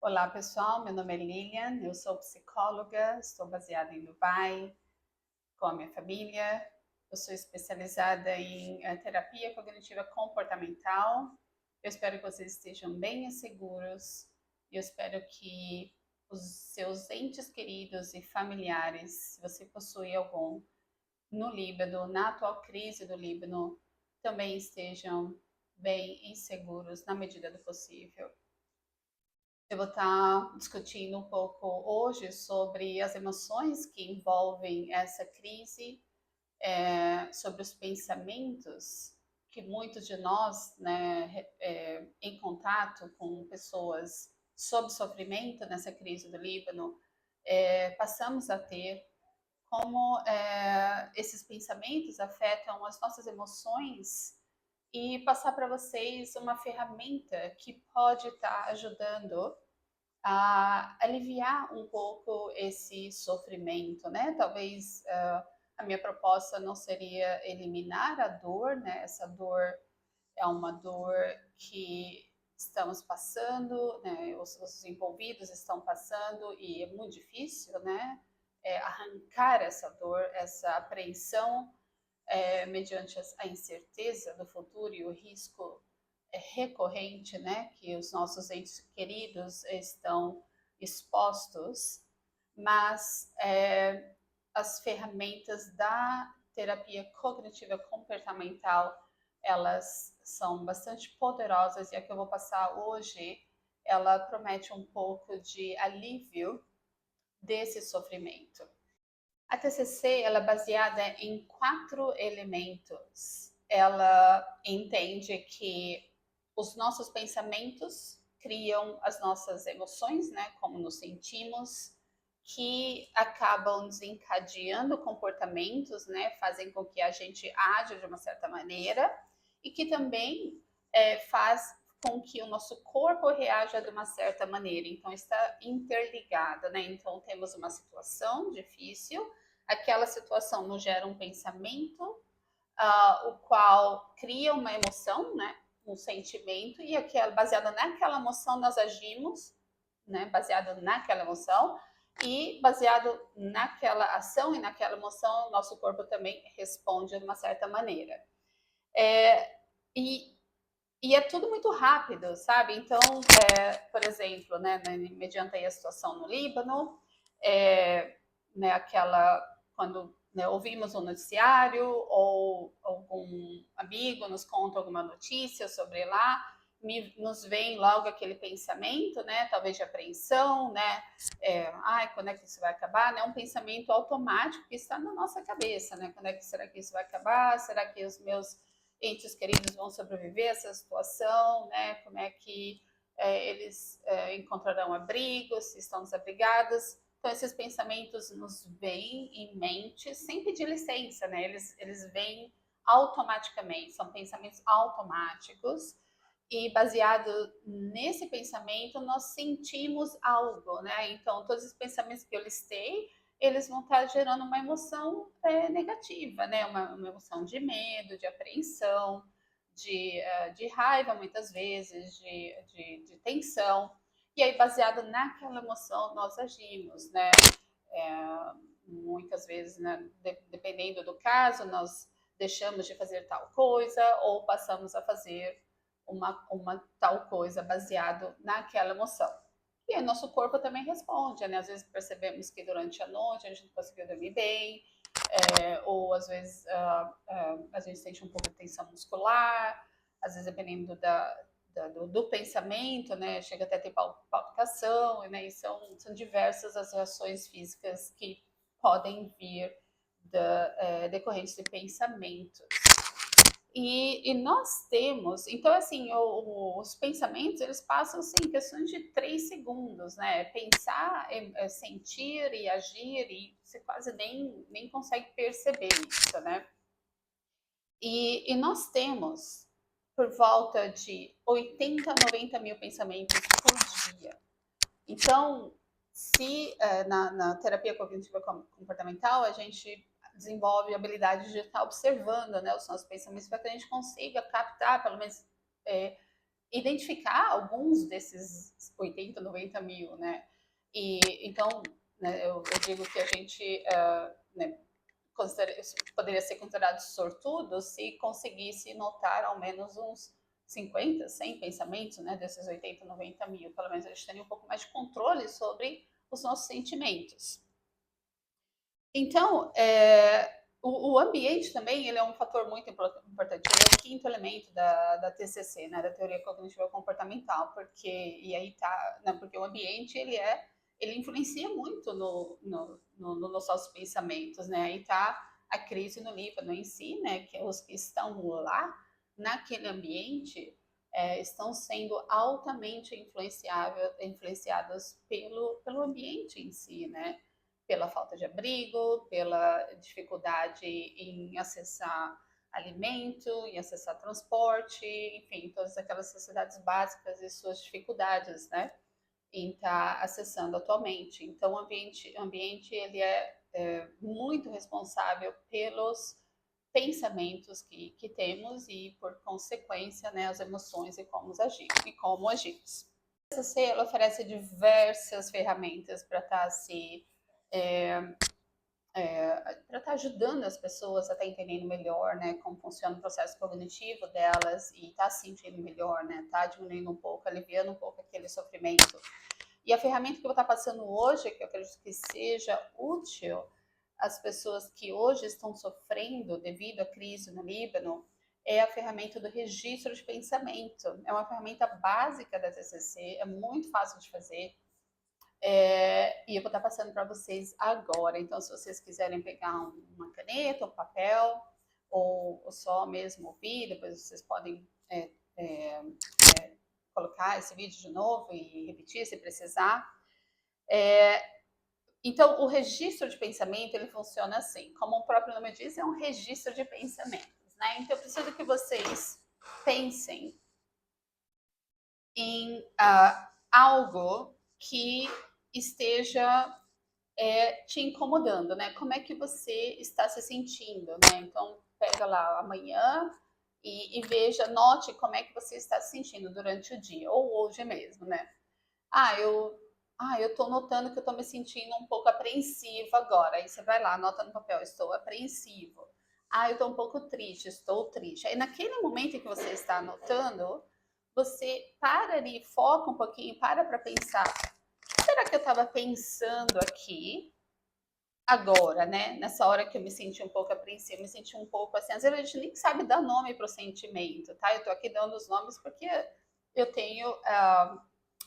Olá, pessoal. Meu nome é Lilian, eu sou psicóloga, estou baseada em Dubai com a minha família. Eu sou especializada em terapia cognitiva comportamental. Eu espero que vocês estejam bem e seguros. E eu espero que os seus entes queridos e familiares, se você possui algum no Líbano, na atual crise do Líbano, também estejam bem e seguros na medida do possível. Eu vou estar discutindo um pouco hoje sobre as emoções que envolvem essa crise, sobre os pensamentos que muitos de nós, né, em contato com pessoas sob sofrimento nessa crise do Líbano, passamos a ter, como esses pensamentos afetam as nossas emoções e passar para vocês uma ferramenta que pode estar ajudando a aliviar um pouco esse sofrimento, né? Talvez a minha proposta não seria eliminar a dor, né? Essa dor é uma dor que estamos passando, né? Os envolvidos estão passando e é muito difícil, né? Arrancar essa dor, essa apreensão mediante a incerteza do futuro e o risco recorrente, né, que os nossos entes queridos estão expostos, mas as ferramentas da terapia cognitiva comportamental, elas são bastante poderosas e a que eu vou passar hoje, ela promete um pouco de alívio desse sofrimento. A TCC ela é baseada em 4 elementos. Ela entende que os nossos pensamentos criam as nossas emoções, né, como nos sentimos, que acabam desencadeando comportamentos, né, fazem com que a gente aja de uma certa maneira e que também faz com que o nosso corpo reaja de uma certa maneira. Então está interligada, né? Então temos uma situação difícil, aquela situação nos gera um pensamento, o qual cria uma emoção, né? Um sentimento, e aquela, baseado naquela emoção nós agimos, né? Baseado naquela emoção, e baseado naquela ação e naquela emoção, nosso corpo também responde de uma certa maneira. É, e, e é tudo muito rápido, sabe? Então, por exemplo, né, mediante a situação no Líbano, né, aquela quando né, ouvimos um noticiário ou algum amigo nos conta alguma notícia sobre lá, nos vem logo aquele pensamento, né, talvez de apreensão, né, ai, quando é que isso vai acabar, né, um pensamento automático que está na nossa cabeça, né, quando é que será que isso vai acabar, será que os meus entes queridos vão sobreviver a essa situação, né, como é que eles encontrarão abrigo, se estão desabrigados. Então, esses pensamentos nos vêm em mente sem pedir licença, né? Eles vêm automaticamente, são pensamentos automáticos. E baseado nesse pensamento, nós sentimos algo, né? Então, todos os pensamentos que eu listei, eles vão estar gerando uma emoção negativa, né? Uma emoção de medo, de apreensão, de raiva, muitas vezes, de tensão. E aí, baseado naquela emoção, nós agimos, né? É, muitas vezes, né, dependendo do caso, nós deixamos de fazer tal coisa ou passamos a fazer uma tal coisa baseado naquela emoção. E aí, nosso corpo também responde, né? Às vezes percebemos que durante a noite a gente não conseguiu dormir bem, ou às vezes a gente sente um pouco de tensão muscular, às vezes dependendo do pensamento, né, chega até a ter palpitação, né, e são diversas as reações físicas que podem vir decorrentes de pensamentos. E nós temos, então assim, os pensamentos, eles passam assim, em questões de 3 segundos, né? Pensar, sentir e agir, e você quase nem consegue perceber isso, né? E nós temos por volta de 80 a 90 mil pensamentos por dia. Então, se na terapia cognitiva comportamental a gente desenvolve a habilidade de estar observando, né, os nossos pensamentos para que a gente consiga captar, pelo menos identificar alguns desses 80, 90 mil, né? E então, né, eu digo que a gente né, poderia ser considerado sortudo se conseguisse notar ao menos uns 50, 100 pensamentos, né, desses 80, 90 mil. Pelo menos a gente teria um pouco mais de controle sobre os nossos sentimentos. Então, o ambiente também ele é um fator muito importante. Ele é o quinto elemento da TCC, né, da teoria cognitiva comportamental, e aí tá, né, porque o ambiente ele influencia muito nos nossos pensamentos, né? Aí tá a crise no Líbano em si, né, que os que estão lá naquele ambiente estão sendo altamente influenciados pelo ambiente em si, né? Pela falta de abrigo, pela dificuldade em acessar alimento, em acessar transporte, enfim, todas aquelas necessidades básicas e suas dificuldades, né, em estar acessando atualmente. Então, o ambiente ele é muito responsável pelos pensamentos que temos e, por consequência, né, as emoções e como agimos. A TCC ela oferece diversas ferramentas para estar se para estar ajudando as pessoas a estar entendendo melhor, né, como funciona o processo cognitivo delas e estar se sentindo melhor, né, estar diminuindo um pouco, aliviando um pouco aquele sofrimento. E a ferramenta que eu vou estar passando hoje, que eu acredito que seja útil às pessoas que hoje estão sofrendo devido à crise no Líbano, é a ferramenta do registro de pensamento. É uma ferramenta básica da TCC, é muito fácil de fazer. E eu vou estar passando para vocês agora. Então, se vocês quiserem pegar uma caneta, um papel, ou só mesmo ouvir, depois vocês podem colocar esse vídeo de novo e repetir se precisar. Então, o registro de pensamento ele funciona assim, como o próprio nome diz, é um registro de pensamentos, né? Então, eu preciso que vocês pensem em algo que esteja te incomodando, né? Como é que você está se sentindo, né? Então, pega lá amanhã e veja, note como é que você está se sentindo durante o dia, ou hoje mesmo, né? Ah, eu tô notando que eu tô me sentindo um pouco apreensiva agora. Aí você vai lá, anota no papel, estou apreensivo. Ah, eu tô um pouco triste, estou triste. Aí naquele momento em que você está anotando, você para ali, foca um pouquinho, para pensar. O que será que eu estava pensando aqui agora, né? Nessa hora que eu me senti um pouco apreensiva, me senti um pouco assim. Às vezes a gente nem sabe dar nome para o sentimento, tá? Eu tô aqui dando os nomes porque eu tenho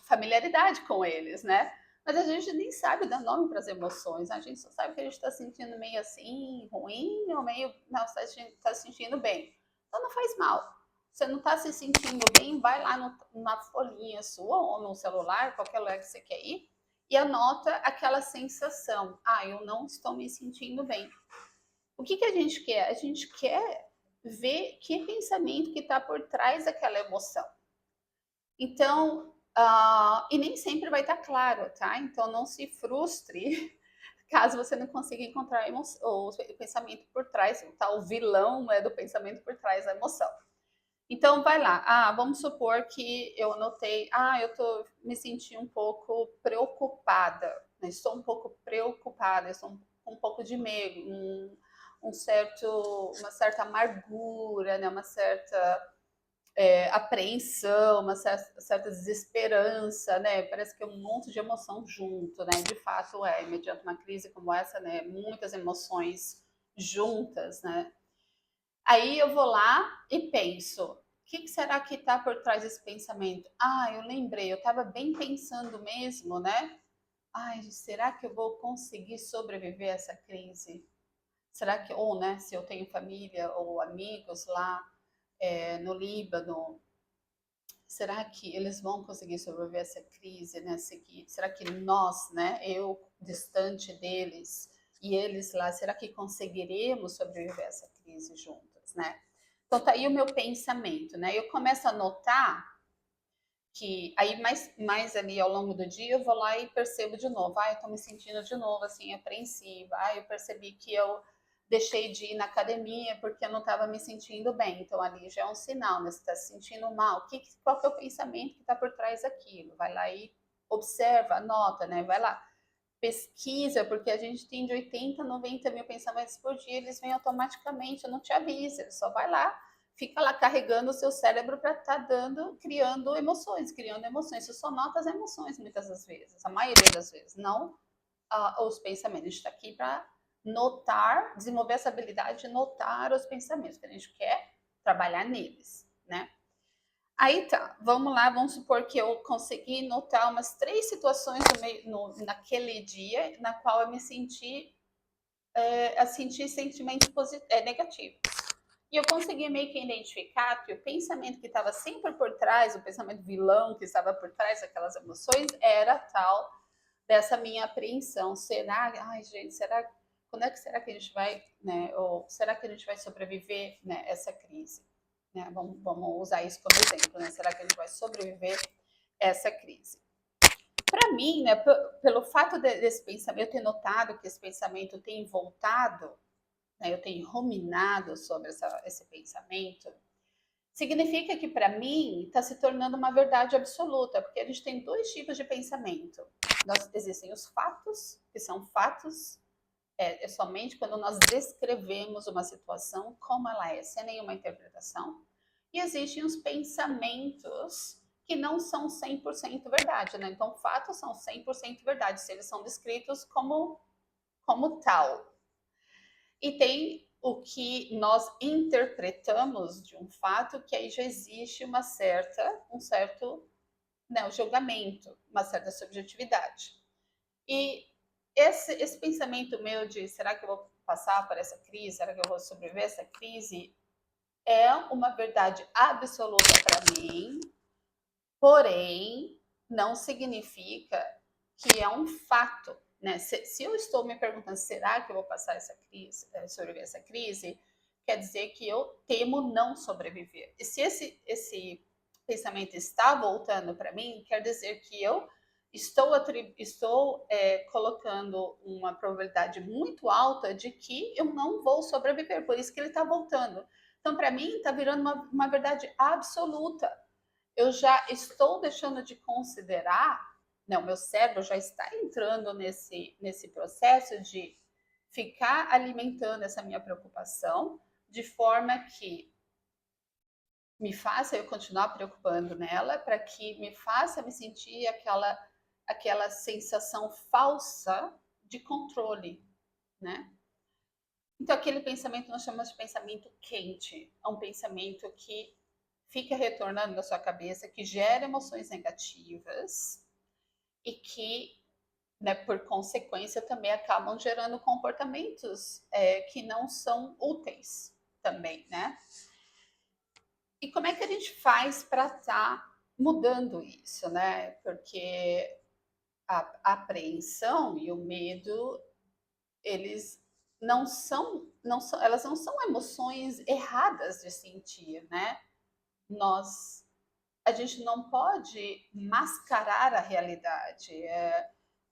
familiaridade com eles, né? Mas a gente nem sabe dar nome para as emoções, a gente só sabe que a gente está sentindo meio assim, ruim, ou meio, não, está se sentindo bem. Então não faz mal. Você não está se sentindo bem, vai lá na folhinha sua, ou no celular, qualquer lugar que você quer ir, e anota aquela sensação. Ah, eu não estou me sentindo bem. O que a gente quer? A gente quer ver que pensamento que está por trás daquela emoção. Então, e nem sempre vai estar claro, tá? Então não se frustre caso você não consiga encontrar o pensamento por trás, o tal vilão, né, do pensamento por trás da emoção. Então vai lá. Vamos supor que eu anotei, eu tô me sentindo um pouco preocupada, né? Estou um pouco preocupada, estou com um pouco de medo, uma certa amargura, né? Uma certa apreensão, uma certa desesperança, né? Parece que é um monte de emoção junto, né? De fato mediante uma crise como essa, né? Muitas emoções juntas, né? Aí eu vou lá e penso, o que será que está por trás desse pensamento? Eu lembrei, eu estava bem pensando mesmo, né? Será que eu vou conseguir sobreviver a essa crise? Será que, ou, né, se eu tenho família ou amigos lá no Líbano, será que eles vão conseguir sobreviver a essa crise, né? Será que nós, né, eu distante deles e eles lá, será que conseguiremos sobreviver a essa crise juntas, né? Então tá aí o meu pensamento, né? Eu começo a notar que aí mais ali ao longo do dia eu vou lá e percebo de novo, eu tô me sentindo de novo assim apreensiva. Eu percebi que eu deixei de ir na academia porque eu não estava me sentindo bem. Então, ali já é um sinal, né? Você está se sentindo mal. Qual que é o pensamento que está por trás daquilo? Vai lá e observa, anota, né? Vai lá, pesquisa, porque a gente tem de 80 a 90 mil pensamentos por dia, eles vêm automaticamente, não te avisa, só vai lá, fica lá carregando o seu cérebro para estar criando emoções, Você só nota as emoções muitas das vezes, a maioria das vezes, não os pensamentos. A gente está aqui para notar, desenvolver essa habilidade de notar os pensamentos, que a gente quer trabalhar neles, né? Aí tá, vamos lá, vamos supor que eu consegui notar umas 3 situações naquele dia na qual eu me senti, a sentir sentimentos negativos. E eu consegui meio que identificar que o pensamento que estava sempre por trás, o pensamento vilão que estava por trás daquelas emoções, era tal dessa minha apreensão. Será, ai gente, quando é que será que a gente vai, né? Ou será que a gente vai sobreviver, né, essa crise? Né? Vamos usar isso como exemplo, né? Será que a gente vai sobreviver essa crise? Para mim, né, pelo fato desse pensamento, eu ter notado que esse pensamento tem voltado, né, eu tenho ruminado sobre esse pensamento, significa que para mim está se tornando uma verdade absoluta, porque a gente tem 2 tipos de pensamento. Existem os fatos, que são fatos somente quando nós descrevemos uma situação como ela é, sem nenhuma interpretação. E existem os pensamentos que não são 100% verdade, né? Então, fatos são 100% verdade, se eles são descritos como tal. E tem o que nós interpretamos de um fato, que aí já existe um certo, né, um julgamento, uma certa subjetividade. E esse pensamento meu de será que eu vou passar por essa crise, será que eu vou sobreviver a essa crise, é uma verdade absoluta para mim, porém não significa que é um fato, né? Se eu estou me perguntando será que eu vou passar essa crise, sobreviver essa crise, quer dizer que eu temo não sobreviver. E se esse pensamento está voltando para mim, quer dizer que eu estou colocando uma probabilidade muito alta de que eu não vou sobreviver, por isso que ele está voltando. Então, para mim, está virando uma verdade absoluta. Eu já estou deixando de considerar, né, o meu cérebro já está entrando nesse processo de ficar alimentando essa minha preocupação, de forma que me faça eu continuar preocupando nela, para que me faça me sentir aquela sensação falsa de controle, né? Então, aquele pensamento nós chamamos de pensamento quente. É um pensamento que fica retornando na sua cabeça, que gera emoções negativas e que, né, por consequência, também acabam gerando comportamentos que não são úteis também, né? E como é que a gente faz para estar mudando isso, né? Porque a apreensão e o medo, eles elas não são emoções erradas de sentir, né? A gente não pode mascarar a realidade.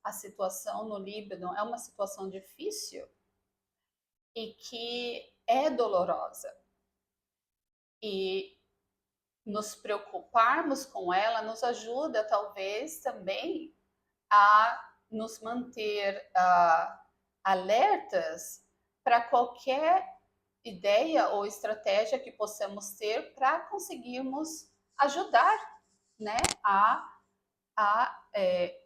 A situação no Líbano é uma situação difícil e que é dolorosa. E nos preocuparmos com ela nos ajuda, talvez, também a nos manter alertas para qualquer ideia ou estratégia que possamos ter para conseguirmos ajudar, né, a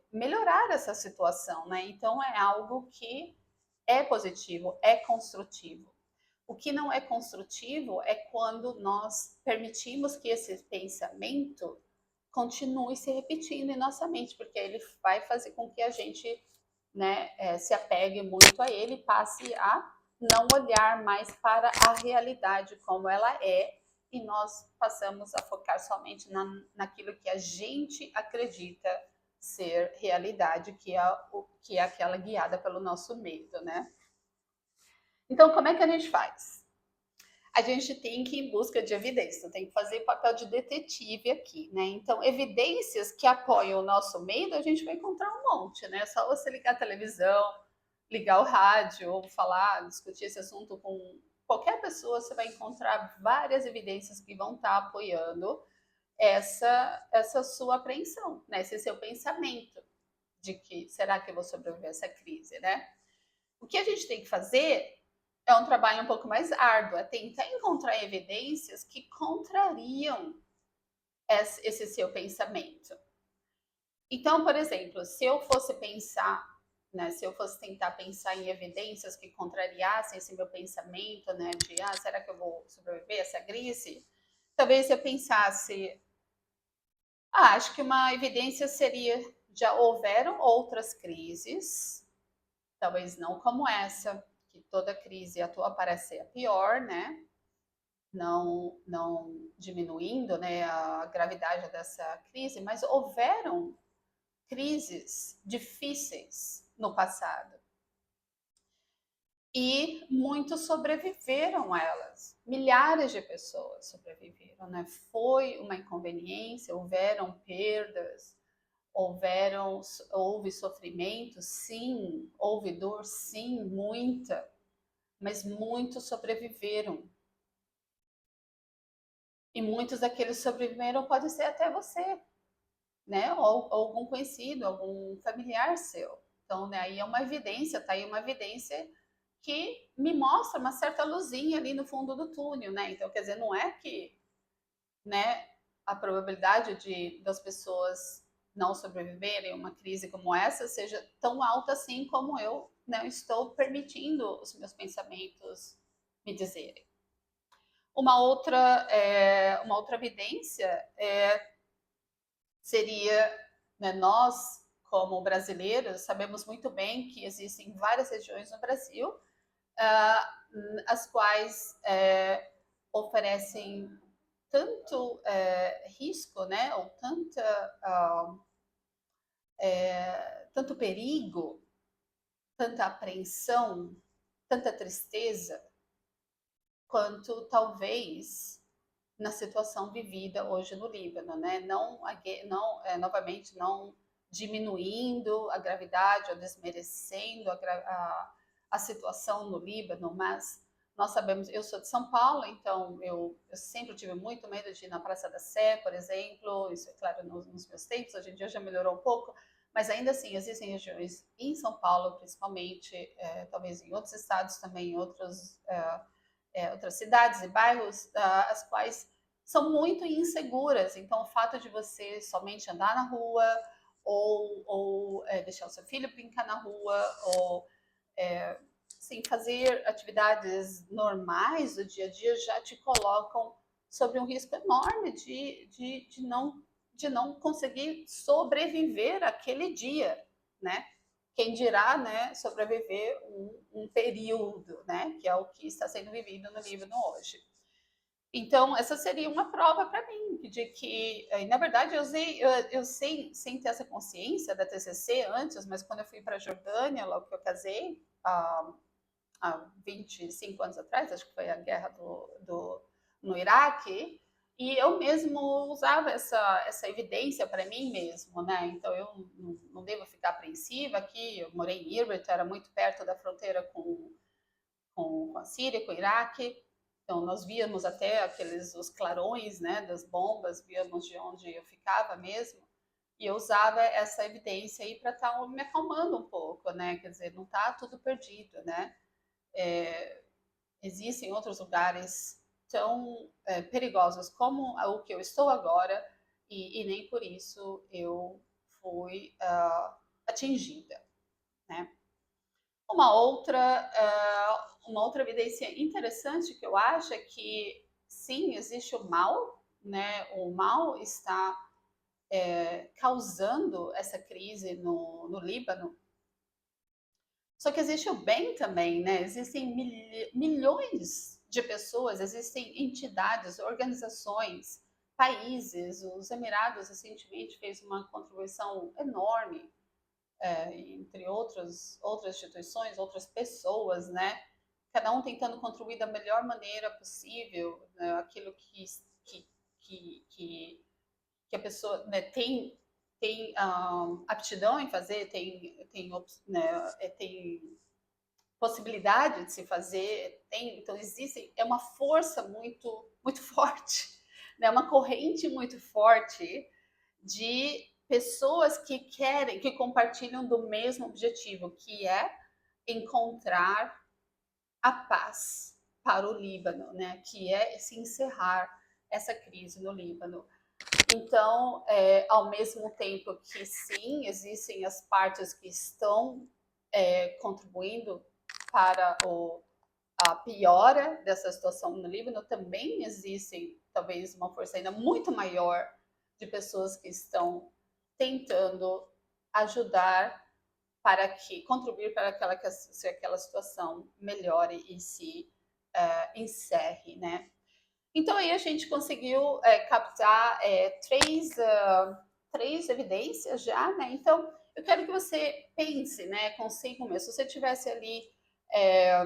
melhorar essa situação, né? Então é algo que é positivo, é construtivo. O que não é construtivo é quando nós permitimos que esse pensamento continue se repetindo em nossa mente, porque ele vai fazer com que a gente, né, se apegue muito a ele e passe a não olhar mais para a realidade como ela é, e nós passamos a focar somente naquilo que a gente acredita ser realidade, que é aquela guiada pelo nosso medo, né? Então, como é que a gente faz? A gente tem que ir em busca de evidência, tem que fazer papel de detetive aqui, né? Então, evidências que apoiam o nosso medo, a gente vai encontrar um monte, né? É só você ligar a televisão, ligar o rádio ou falar, discutir esse assunto com qualquer pessoa, você vai encontrar várias evidências que vão estar apoiando essa sua apreensão, né? Esse seu pensamento de que será que eu vou sobreviver a essa crise, né? O que a gente tem que fazer é um trabalho um pouco mais árduo, é tentar encontrar evidências que contrariam esse seu pensamento. Então, por exemplo, se eu fosse pensar, né, se eu fosse tentar pensar em evidências que contrariassem esse meu pensamento, né, de será que eu vou sobreviver a essa crise? Talvez eu pensasse, acho que uma evidência seria, já houveram outras crises, talvez não como essa, que toda crise a tua parece ser a pior, né? Não diminuindo, né, a gravidade dessa crise, mas houveram crises difíceis no passado. E muitos sobreviveram a elas. Milhares de pessoas sobreviveram, né? Foi uma inconveniência, houveram perdas, houve sofrimento, sim, houve dor, sim, muita, mas muitos sobreviveram. E muitos daqueles que sobreviveram pode ser até você, né? Ou algum conhecido, algum familiar seu. Então, né, aí é uma evidência, tá aí uma evidência que me mostra uma certa luzinha ali no fundo do túnel, né? Então, quer dizer, não é que, né, a probabilidade das pessoas não sobreviverem a uma crise como essa seja tão alta assim como eu não estou permitindo os meus pensamentos me dizerem. Uma outra evidência seria, né, nós, como brasileiros, sabemos muito bem que existem várias regiões no Brasil, as quais oferecem tanto risco, né, ou tanto perigo, tanta apreensão, tanta tristeza, quanto talvez na situação vivida hoje no Líbano, né? Novamente, não diminuindo a gravidade ou desmerecendo a situação no Líbano, mas nós sabemos, eu sou de São Paulo, então eu sempre tive muito medo de ir na Praça da Sé, por exemplo, isso é claro nos meus tempos, hoje em dia já melhorou um pouco, mas ainda assim existem regiões em São Paulo, principalmente, talvez em outros estados também, em outras cidades e bairros, as quais são muito inseguras. Então, o fato de você somente andar na rua ou deixar o seu filho brincar na rua ou sim, fazer atividades normais do dia a dia já te colocam sobre um risco enorme de não conseguir sobreviver aquele dia, né? Quem dirá, né, sobreviver um período, né, que é o que está sendo vivido no Líbano hoje. Então, essa seria uma prova para mim de que, na verdade, eu sei, sem ter essa consciência da TCC antes, mas quando eu fui para a Jordânia, logo que eu casei, há 25 anos atrás, acho que foi a guerra no Iraque, e eu mesmo usava essa evidência para mim mesmo, né? Então eu não devo ficar apreensiva aqui. Eu morei em Irbit, era muito perto da fronteira com a Síria, com o Iraque. Então nós víamos até os clarões, né, das bombas, víamos de onde eu ficava mesmo. E eu usava essa evidência aí para estar me acalmando um pouco, né? Quer dizer, não está tudo perdido, né? Existem outros lugares tão perigosos como o que eu estou agora e nem por isso eu fui atingida, né? Uma outra evidência interessante que eu acho é que sim, existe o mal, né? O mal está causando essa crise no Líbano. Só que existe o bem também, né? Existem milhões de pessoas, existem entidades, organizações, países. Os Emirados recentemente fez uma contribuição enorme, entre outras instituições, outras pessoas, né? Cada um tentando contribuir da melhor maneira possível, né? Aquilo que a pessoa, né, tem aptidão em fazer, né, tem possibilidade de se fazer, então existe, é uma força muito forte, né? Uma corrente muito forte de pessoas que querem, que compartilham do mesmo objetivo, que é encontrar a paz para o Líbano, né? Que é se encerrar essa crise no Líbano. Então, ao mesmo tempo que sim, existem as partes que estão contribuindo para a piora dessa situação no Líbano, também existem talvez uma força ainda muito maior de pessoas que estão tentando ajudar para que contribuir para que aquela situação melhore e se encerre, né? Então aí a gente conseguiu captar três evidências já, né? Então eu quero que você pense, né, consigo mesmo. Se você tivesse ali é,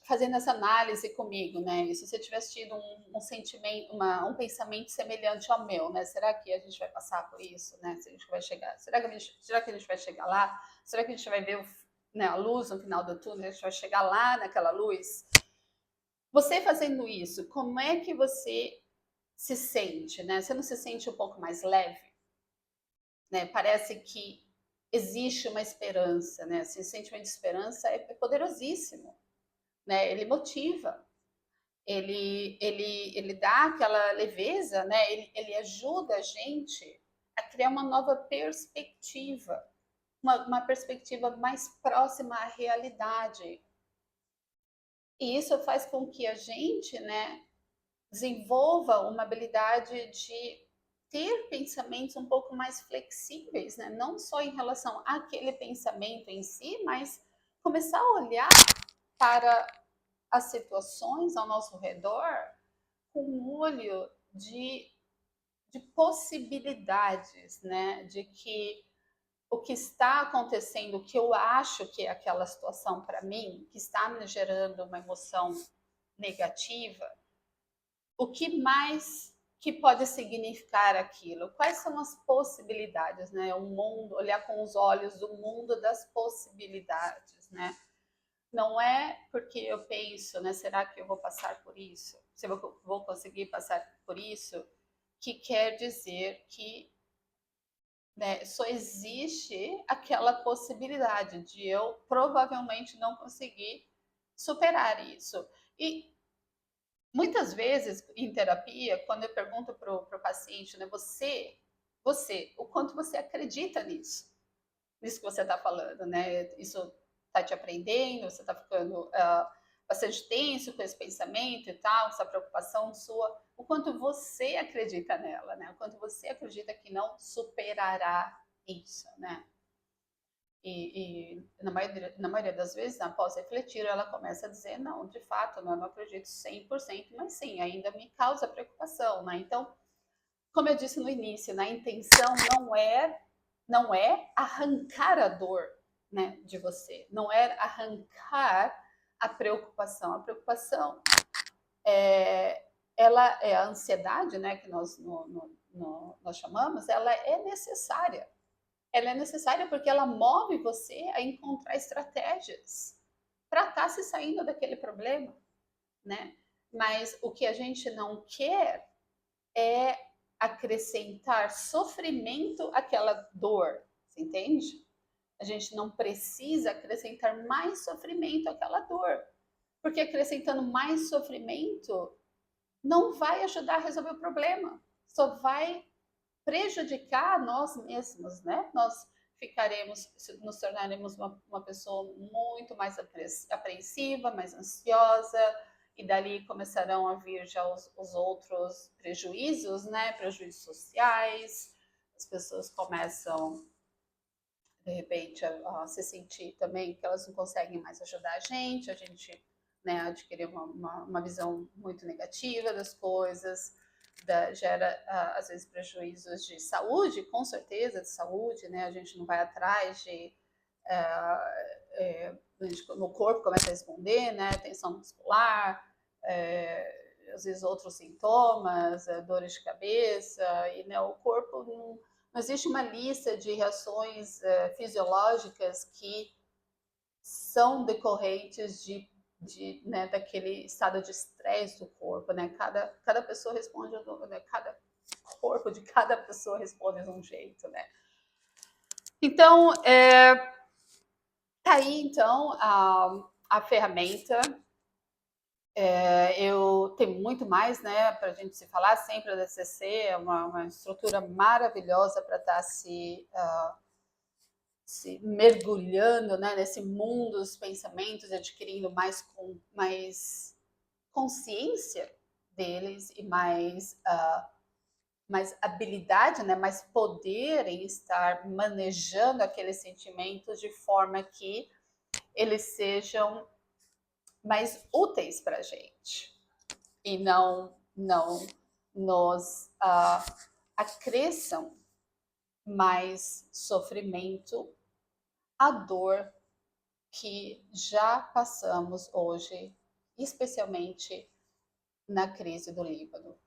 fazendo essa análise comigo, né? E se você tivesse tido um sentimento, um pensamento semelhante ao meu, né? Será que a gente vai passar por isso, né? Se a gente vai chegar, será que a gente vai chegar lá? Será que a gente vai ver né, a luz no final do túnel? A gente vai chegar lá naquela luz? Você fazendo isso, como é que você se sente, né? Você não se sente um pouco mais leve, né? Parece que existe uma esperança, né? Esse sentimento de esperança é poderosíssimo, né? Ele motiva, ele dá aquela leveza, né? Ele ajuda a gente a criar uma nova perspectiva, uma perspectiva mais próxima à realidade. E isso faz com que a gente, né, desenvolva uma habilidade de ter pensamentos um pouco mais flexíveis, né? Não só em relação àquele pensamento em si, mas começar a olhar para as situações ao nosso redor com um olho de possibilidades, né? De que o que está acontecendo, o que eu acho que é aquela situação para mim, que está me gerando uma emoção negativa, o que mais que pode significar aquilo? Quais são as possibilidades, né? O mundo, olhar com os olhos do mundo das possibilidades, né? Não é porque eu penso, né? Será que eu vou passar por isso? Se eu vou conseguir passar por isso, que quer dizer que, né, só existe aquela possibilidade de eu provavelmente não conseguir superar isso. E muitas vezes, em terapia, quando eu pergunto para o paciente, né, o quanto você acredita nisso que você está falando, né? Isso está te aprendendo, você está ficando bastante tenso com esse pensamento e tal, essa preocupação sua, o quanto você acredita nela, né? O quanto você acredita que não superará isso, né? E na maioria das vezes, após refletir, ela começa a dizer, não, de fato, não, eu não acredito 100%, mas sim, ainda me causa preocupação, né? Então, como eu disse no início, né, a intenção não é arrancar a dor, né, de você, não é arrancar a preocupação. A preocupação ela é a ansiedade, né, que nós chamamos, ela é necessária. Ela é necessária porque ela move você a encontrar estratégias para estar se saindo daquele problema, né? Mas o que a gente não quer é acrescentar sofrimento àquela dor, você entende? A gente não precisa acrescentar mais sofrimento àquela dor, porque acrescentando mais sofrimento não vai ajudar a resolver o problema, só vai prejudicar nós mesmos, né? Nós nos tornaremos uma pessoa muito mais apreensiva, mais ansiosa, e dali começarão a vir já os outros prejuízos, né? Prejuízos sociais, as pessoas começam, de repente, a se sentir também que elas não conseguem mais ajudar a gente, né, adquirir uma visão muito negativa das coisas, gera, às vezes, prejuízos de saúde, com certeza, de saúde, né? A gente não vai atrás de. No corpo começa a responder, né? Tensão muscular, às vezes outros sintomas, dores de cabeça, e né, o corpo não existe uma lista de reações fisiológicas que são decorrentes né, daquele estado de estresse do corpo, né? Cada pessoa responde, né? Cada corpo de cada pessoa responde de um jeito, né? Então, tá aí, então, a ferramenta. Eu tenho muito mais, né, para a gente se falar sempre. A DCC é uma estrutura maravilhosa para estar se mergulhando, né, nesse mundo dos pensamentos, adquirindo mais consciência deles e mais habilidade, né, mais poder em estar manejando aqueles sentimentos de forma que eles sejam mais úteis para a gente e não nos acresçam mais sofrimento, a dor que já passamos hoje, especialmente na crise do Líbano.